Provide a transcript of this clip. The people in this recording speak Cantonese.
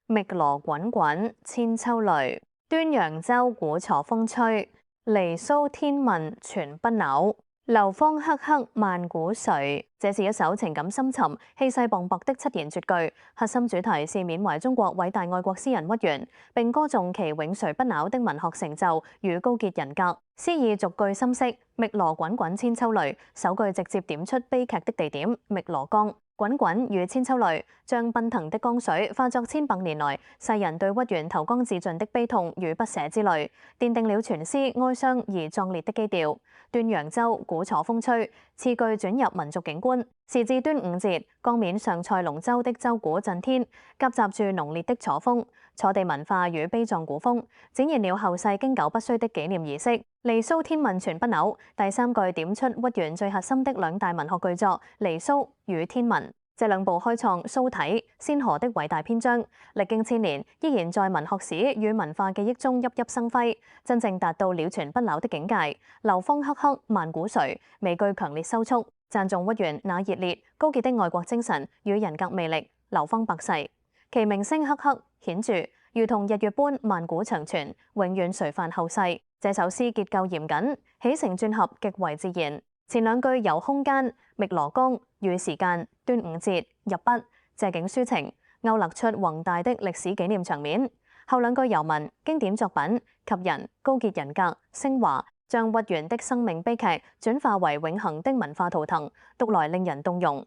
汨羅滾滾，千秋淚。端陽舟鼓鋤風吹，離騷天問傳不朽。流芳赫赫萬古垂。這是一首情感深沉、氣勢磅礴的七言絕句，核心主題是緬懷中國偉大愛國詩人屈原，並歌頌其永垂不朽的文學成就與高潔人格。詩意逐句深邃，汨羅滾滾千秋淚，首句直接點出悲劇的地點汨羅江。滾滾與千秋淚，將奔騰的江水化作千百年來世人對屈原投江自盡的悲痛與不捨之淚，奠定了全詩哀傷而壯烈的基調。端陽舟鼓鋤風吹，次句轉入民族景觀。時至端午節，江面上賽龍舟的舟鼓震天，夾雜住濃烈的楚風，楚地文化與悲壯古風，展現了後世經久不衰的紀念儀式。離騷天問傳不朽，第三句點出屈原最核心的兩大文學巨作《離騷》與《天問》。這兩部開創騷體先河的偉大篇章，歷經千年，依然在文學史與文化記憶中熠熠生輝，真正達到了傳不朽的境界。流芳赫赫萬古垂，尾句強烈收束，讚頌屈原那熱烈高潔的愛國精神與人格魅力，流芳百世。其名聲赫赫顯著，如同日月般萬古長存，永遠垂範後世。這首詩結構嚴謹，起承轉合極為自然。前兩句由空間汨羅江與時間端午節入筆，借景抒情，勾勒出宏大的歷史紀念場面。後兩句由文經典作品及人高潔人格升華，將屈原的生命悲劇轉化為永恆的文化圖騰，讀來令人動容。